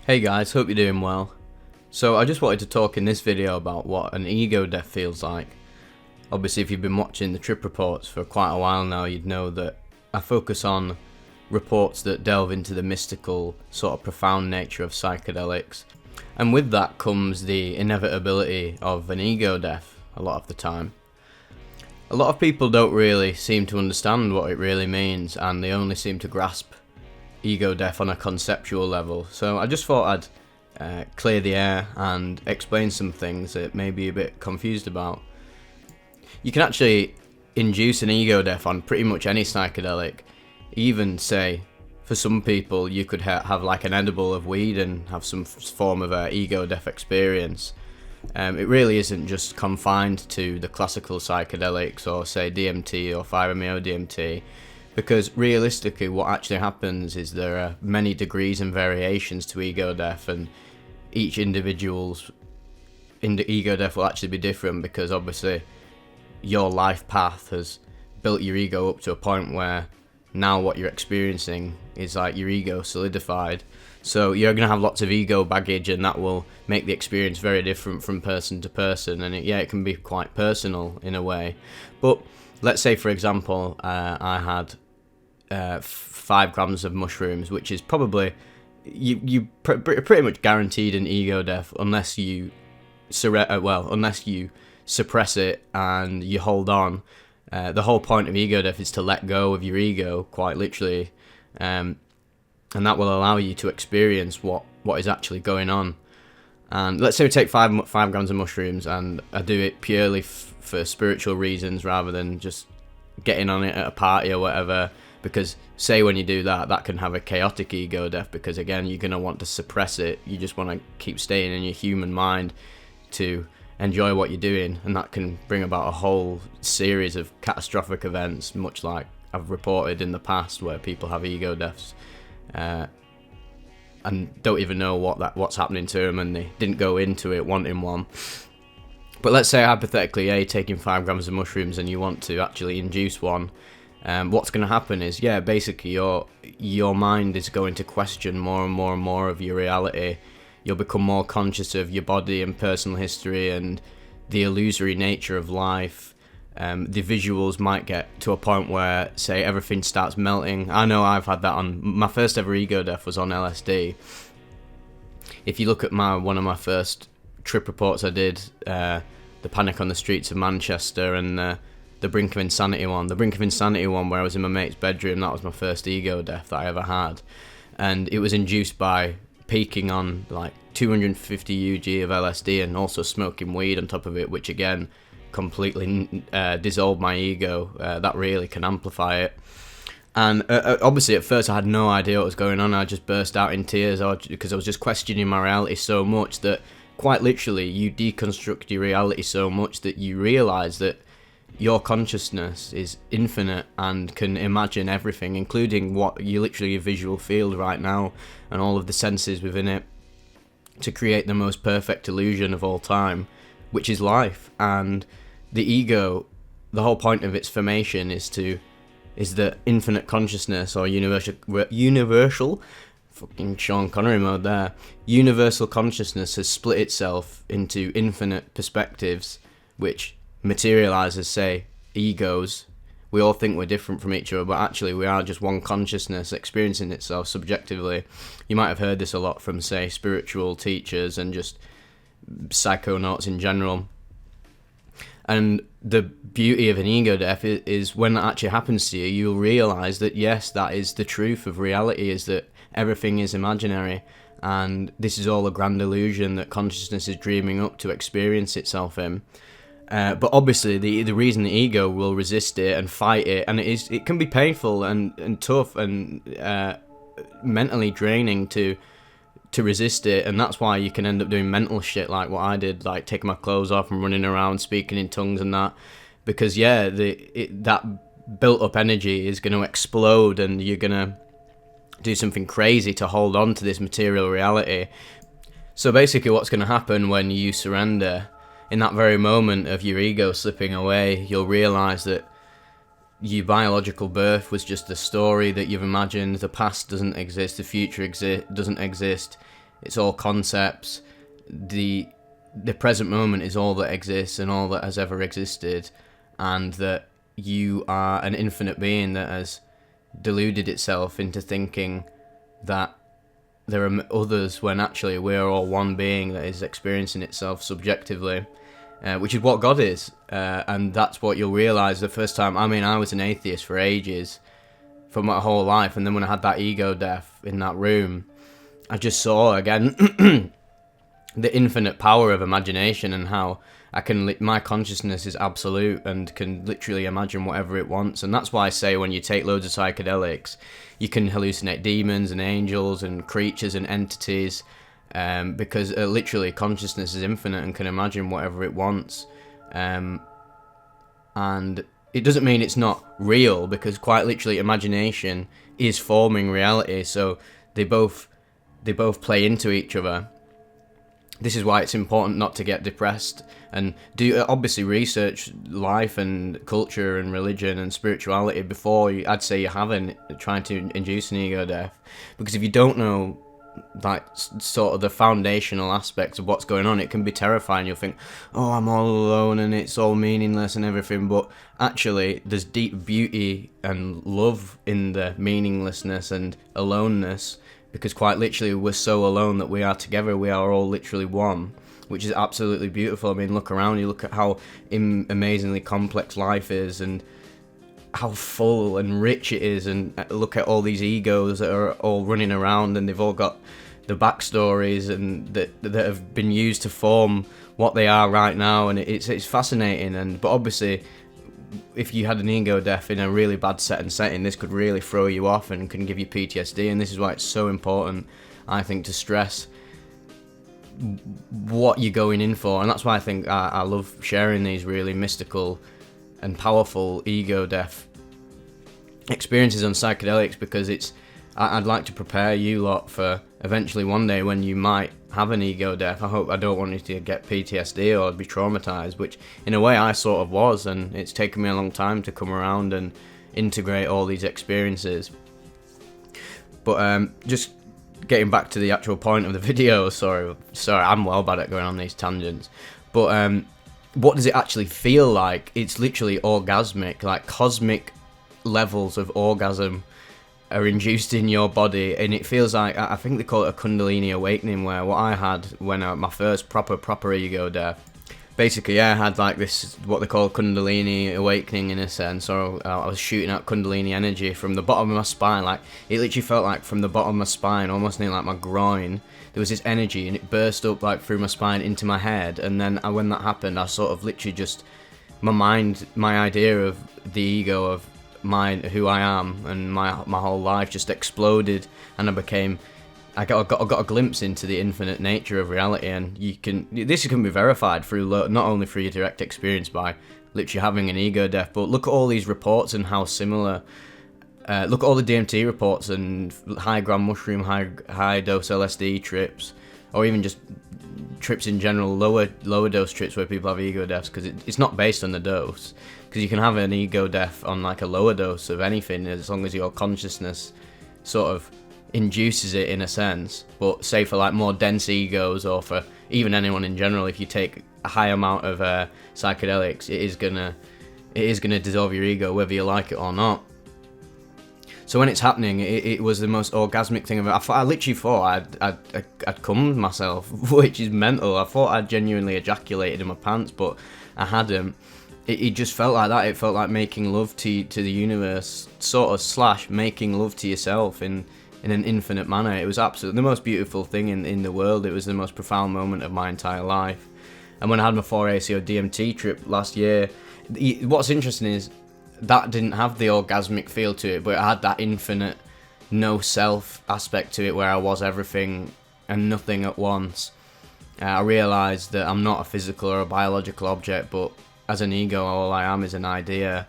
Hey guys, hope you're doing well. So I just wanted to talk in this video about what an ego death feels like. Obviously if you've been watching the trip reports for quite a while now, you'd know that I focus on reports that delve into the mystical, sort of profound nature of psychedelics. And with that comes the inevitability of an ego death a lot of the time. A lot of people don't really seem to understand what it really means, and they only seem to grasp ego death on a conceptual level. So I just thought I'd clear the air and explain some things that may be a bit confused about. You can actually induce an ego death on pretty much any psychedelic. Even say, for some people, you could have like an edible of weed and have some form of a ego death experience. It really isn't just confined to the classical psychedelics or say DMT or 5-MeO-DMT. Because realistically what actually happens is there are many degrees and variations to ego death, and each individual's ego death will actually be different because obviously your life path has built your ego up to a point where now what you're experiencing is like your ego solidified. So you're going to have lots of ego baggage, and that will make the experience very different from person to person, and it can be quite personal in a way. But let's say for example I had 5 grams of mushrooms, which is probably pretty much guaranteed an ego death unless you suppress it and you hold on. The whole point of ego death is to let go of your ego, quite literally, and that will allow you to experience what is actually going on. And let's say we take 5 grams of mushrooms, and I do it purely for spiritual reasons rather than just getting on it at a party or whatever. Because say when you do that, that can have a chaotic ego death, because again you're going to want to suppress it. You just want to keep staying in your human mind to enjoy what you're doing, and that can bring about a whole series of catastrophic events, much like I've reported in the past, where people have ego deaths and don't even know what's happening to them, and they didn't go into it wanting one. But let's say hypothetically you're taking 5 grams of mushrooms and you want to actually induce one. What's going to happen is, basically your mind is going to question more and more and more of your reality. You'll become more conscious of your body and personal history and the illusory nature of life. The visuals might get to a point where, say, everything starts melting. I know I've had that on my first ever ego death was on LSD. If you look at one of my first trip reports I did, the Panic on the Streets of Manchester, and the Brink of Insanity one where I was in my mate's bedroom, that was my first ego death that I ever had. And it was induced by peaking on like 250 UG of LSD and also smoking weed on top of it, which again completely dissolved my ego. That really can amplify it. And obviously at first I had no idea what was going on. I just burst out in tears because I was just questioning my reality so much that quite literally you deconstruct your reality so much that you realise that your consciousness is infinite and can imagine everything, including what you literally your visual field right now and all of the senses within it, to create the most perfect illusion of all time, which is life. And the ego, the whole point of its formation is that infinite consciousness, or universal fucking Sean Connery mode there, universal consciousness has split itself into infinite perspectives, which materializes, say, egos. We all think we're different from each other, but actually we are just one consciousness experiencing itself subjectively. You might have heard this a lot from, say, spiritual teachers and just psychonauts in general. And the beauty of an ego death is when that actually happens to you, you'll realize that yes, that is the truth of reality, is that everything is imaginary, and this is all a grand illusion that consciousness is dreaming up to experience itself in. But obviously the reason the ego will resist it and fight it, and it can be painful and tough and mentally draining to resist it, and that's why you can end up doing mental shit like what I did, like taking my clothes off and running around speaking in tongues and that, because that built up energy is going to explode, and you're going to do something crazy to hold on to this material reality. So basically what's going to happen when you surrender, in that very moment of your ego slipping away, you'll realise that your biological birth was just a story that you've imagined. The past doesn't exist, the future doesn't exist. it's all concepts. The present moment is all that exists and all that has ever existed, and that you are an infinite being that has deluded itself into thinking that there are others, when actually we're all one being that is experiencing itself subjectively, which is what God is. And that's what you'll realise the first time. I mean, I was an atheist for ages, for my whole life, and then when I had that ego death in that room, I just saw again the infinite power of imagination, and how I can, my consciousness is absolute and can literally imagine whatever it wants. And that's why I say when you take loads of psychedelics, you can hallucinate demons and angels and creatures and entities, because literally consciousness is infinite and can imagine whatever it wants. And it doesn't mean it's not real, because quite literally imagination is forming reality. So they both play into each other. This is why it's important not to get depressed, and do obviously research life and culture and religion and spirituality before I'd say you're trying to induce an ego death. Because if you don't know like sort of the foundational aspects of what's going on, it can be terrifying. You'll think, oh, I'm all alone and it's all meaningless and everything, but actually there's deep beauty and love in the meaninglessness and aloneness, because quite literally we're so alone that we are together. We are all literally one, which is absolutely beautiful. I mean, look around, you look at how amazingly complex life is and how full and rich it is, and look at all these egos that are all running around, and they've all got the backstories and that have been used to form what they are right now, and it's fascinating. But obviously, if you had an ego death in a really bad setting, this could really throw you off and can give you PTSD. And this is why it's so important, I think, to stress what you're going in for. And that's why I think I love sharing these really mystical and powerful ego death experiences on psychedelics, because I'd like to prepare you lot for eventually one day when you might have an ego death. I don't want you to get PTSD or be traumatized, which in a way I sort of was, and it's taken me a long time to come around and integrate all these experiences. But just getting back to the actual point of the video, sorry, I'm well bad at going on these tangents, but what does it actually feel like? It's literally orgasmic, like cosmic levels of orgasm are induced in your body, and it feels like, I think they call it a Kundalini awakening, where what I had when my first proper ego death, basically I had like this, what they call Kundalini awakening in a sense, or I was shooting out Kundalini energy from the bottom of my spine. Like, it literally felt like from the bottom of my spine, almost near like my groin, there was this energy, and it burst up like through my spine into my head. And then when that happened, I sort of literally just, my idea of the ego, of who I am and my whole life just exploded, and I got a glimpse into the infinite nature of reality. And this can be verified through not only through your direct experience by literally having an ego death, but look at all these reports and how similar. Look at all the DMT reports and high gram mushroom, high dose LSD trips, or even just trips in general, lower dose trips where people have ego deaths, because it's not based on the dose. Because you can have an ego death on like a lower dose of anything, as long as your consciousness sort of induces it in a sense. But say for like more dense egos, or for even anyone in general, if you take a high amount of psychedelics, it is gonna dissolve your ego, whether you like it or not. So when it's happening, it was the most orgasmic thing ever. I literally thought I'd cummed myself, which is mental. I thought I'd genuinely ejaculated in my pants, but I hadn't. It just felt like that. It felt like making love to the universe, sort of / making love to yourself in an infinite manner. It was absolutely the most beautiful thing in the world. It was the most profound moment of my entire life. And when I had my 4-ACO DMT trip last year, what's interesting is that didn't have the orgasmic feel to it, but it had that infinite no self aspect to it, where I was everything and nothing at once. I realised that I'm not a physical or a biological object, but as an ego, all I am is an idea.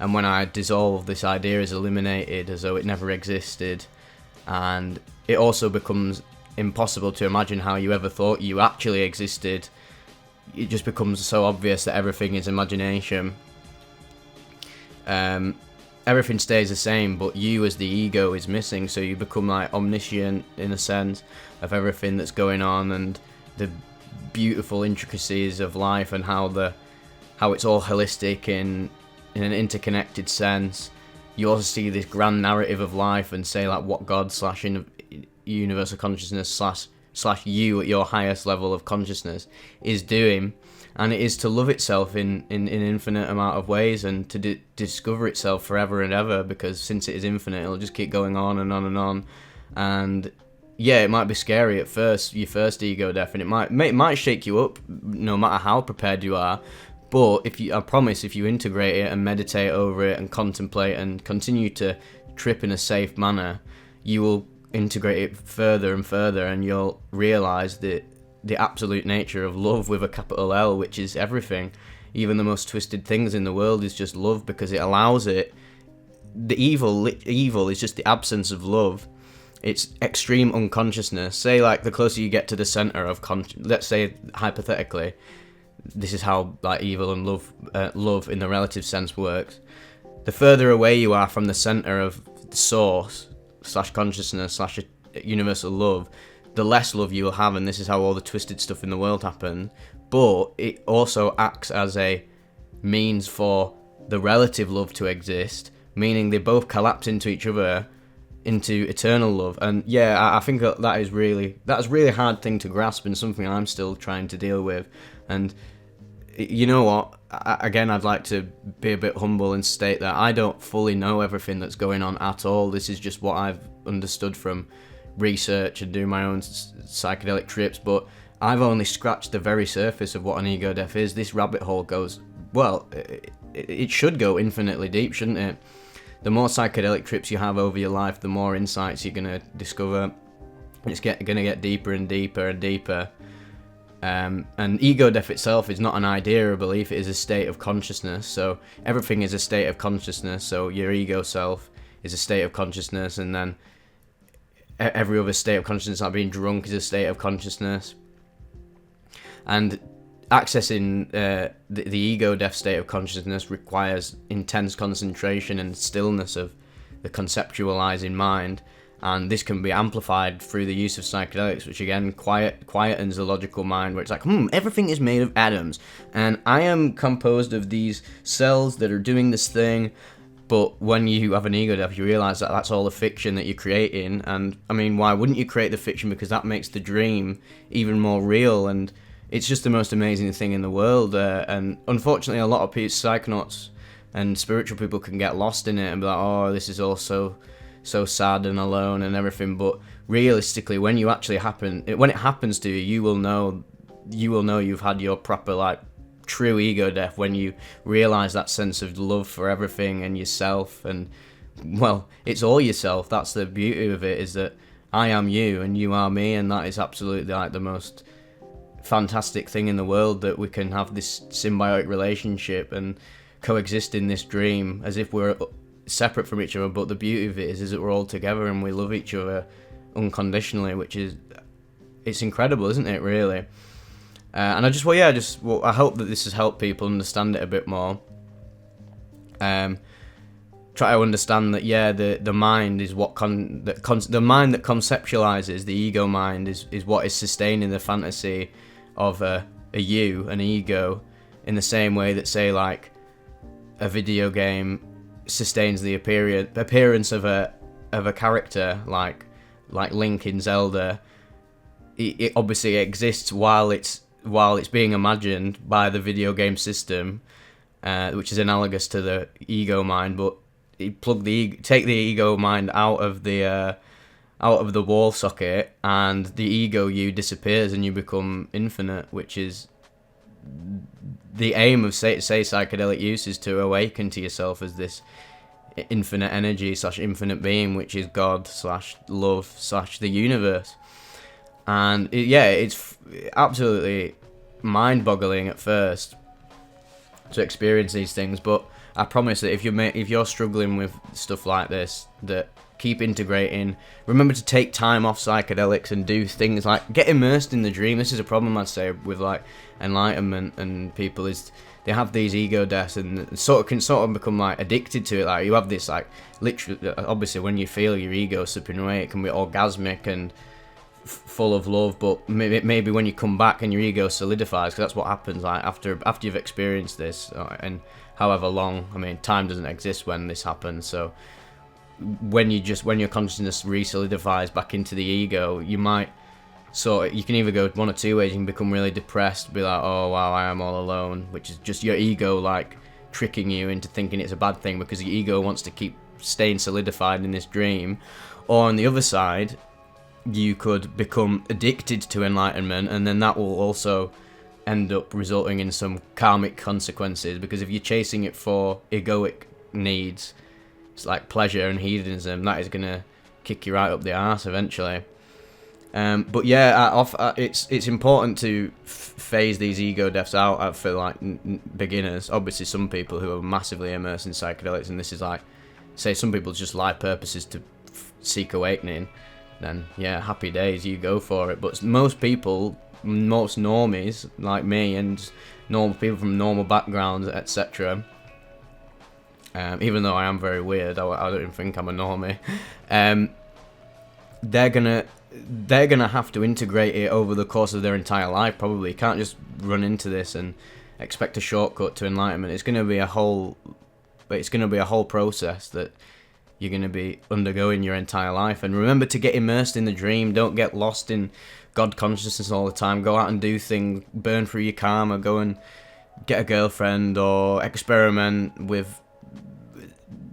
And when I dissolve, this idea is eliminated as though it never existed. And it also becomes impossible to imagine how you ever thought you actually existed. It just becomes so obvious that everything is imagination. And everything stays the same, but you as the ego is missing, so you become like omniscient in a sense of everything that's going on and the beautiful intricacies of life and how it's all holistic in an interconnected sense. You also see this grand narrative of life and say like what God slash in universal consciousness slash you at your highest level of consciousness is doing, and it is to love itself in an infinite amount of ways and to discover itself forever and ever, because since it is infinite, it'll just keep going on and on and on. And yeah, it might be scary at first, your first ego death, and it might shake you up no matter how prepared you are. But I promise, if you integrate it and meditate over it and contemplate and continue to trip in a safe manner, you will integrate it further and further, and you'll realize that the absolute nature of love with a capital L, which is everything. Even the most twisted things in the world is just love, because it allows it. The evil is just the absence of love. It's extreme unconsciousness. Say like the closer you get to the center of let's say hypothetically, this is how like evil and love in the relative sense works. The further away you are from the center of the source slash consciousness slash universal love, the less love you will have, and this is how all the twisted stuff in the world happens. But it also acts as a means for the relative love to exist, meaning they both collapse into each other, into eternal love. And yeah, I think that's a really hard thing to grasp, and something I'm still trying to deal with. And you know what? Again, I'd like to be a bit humble and state that I don't fully know everything that's going on at all. This is just what I've understood from research and doing my own psychedelic trips, but I've only scratched the very surface of what an ego death is. This rabbit hole goes, well, it should go infinitely deep, shouldn't it? The more psychedelic trips you have over your life, the more insights you're going to discover. It's going to get deeper and deeper and deeper. And ego death itself is not an idea or a belief, it is a state of consciousness. So everything is a state of consciousness. So your ego self is a state of consciousness, and then every other state of consciousness, like being drunk, is a state of consciousness. And accessing the ego death state of consciousness requires intense concentration and stillness of the conceptualizing mind. And this can be amplified through the use of psychedelics, which again quietens the logical mind, where it's like, everything is made of atoms, and I am composed of these cells that are doing this thing. But when you have an ego death, you realise that that's all a fiction that you're creating. And I mean, why wouldn't you create the fiction? Because that makes the dream even more real, and it's just the most amazing thing in the world. And unfortunately, a lot of people, psychonauts and spiritual people, can get lost in it and be like, oh, this is all so sad and alone and everything. But realistically, when it happens to you, you will know you've had your proper, like, true ego death, when you realize that sense of love for everything and yourself. And well, it's all yourself. That's the beauty of it, is that I am you and you are me, and that is absolutely like the most fantastic thing in the world, that we can have this symbiotic relationship and coexist in this dream as if we're separate from each other. But the beauty of it is that we're all together and we love each other unconditionally, which is, it's incredible, isn't it, really? And I hope that this has helped people understand it a bit more. Try to understand that, the mind is what the mind that conceptualizes, the ego mind, is what is sustaining the fantasy of a you, an ego, in the same way that, say, like a video game sustains the appearance of a character like Link in Zelda. It obviously exists while it's being imagined by the video game system, which is analogous to the ego mind. But you take the ego mind out of the wall socket, and the ego you disappears, and you become infinite, which is the aim of say psychedelic use, is to awaken to yourself as this infinite energy / infinite being, which is God / love / the universe. And it's absolutely mind-boggling at first to experience these things, but I promise that if you're struggling with stuff like this, that keep integrating. Remember to take time off psychedelics and do things like get immersed in the dream. This is a problem, I'd say, with like enlightenment and people, is they have these ego deaths and can become like addicted to it. Like you have this like literally, obviously when you feel your ego slipping away, it can be orgasmic and full of love, but maybe when you come back and your ego solidifies, because that's what happens like after you've experienced this, and however long, I mean, time doesn't exist when this happens, so when your consciousness re-solidifies back into the ego, you can either go one or two ways. You can become really depressed, be like, oh wow, I am all alone, which is just your ego like tricking you into thinking it's a bad thing because your ego wants to keep staying solidified in this dream. Or on the other side, you could become addicted to enlightenment, and then that will also end up resulting in some karmic consequences, because if you're chasing it for egoic needs, it's like pleasure and hedonism, that is going to kick you right up the arse eventually. But yeah, it's important to phase these ego deaths out for like beginners. Obviously, some people who are massively immersed in psychedelics, and this is like, say, some people's just life purpose is to seek awakening, then yeah, happy days, you go for it. But most people, most normies like me and normal people from normal backgrounds, etc., even though I am very weird, I don't even think I'm a normie, they're gonna have to integrate it over the course of their entire life. Probably, you can't just run into this and expect a shortcut to enlightenment. It's gonna be a whole process that you're gonna be undergoing your entire life. And remember to get immersed in the dream. Don't get lost in God consciousness all the time. Go out and do things, burn through your karma, go and get a girlfriend or experiment with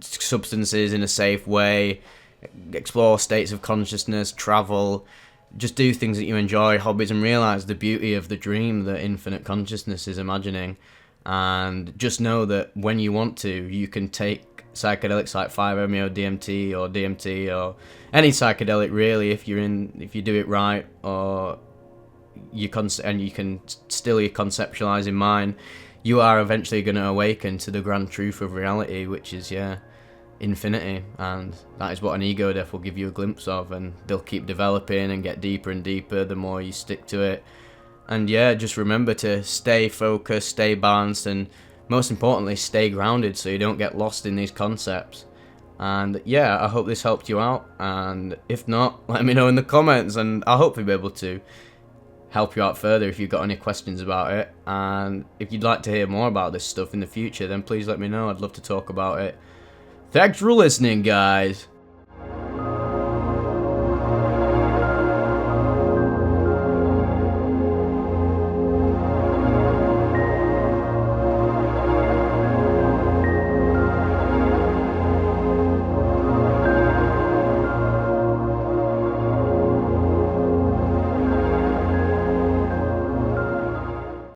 substances in a safe way, explore states of consciousness, travel, just do things that you enjoy, hobbies, and realize the beauty of the dream that infinite consciousness is imagining. And just know that when you want to, you can take psychedelics like 5-MeO DMT or DMT or any psychedelic really, if you do it right, or you can still conceptualize in mind, you are eventually going to awaken to the grand truth of reality, which is infinity. And that is what an ego death will give you a glimpse of, and they'll keep developing and get deeper and deeper the more you stick to it. And yeah, just remember to stay focused, stay balanced, and most importantly, stay grounded so you don't get lost in these concepts. And yeah, I hope this helped you out, and if not, let me know in the comments, and I'll hopefully be able to help you out further if you've got any questions about it. And if you'd like to hear more about this stuff in the future, then please let me know. I'd love to talk about it. Thanks for listening, guys.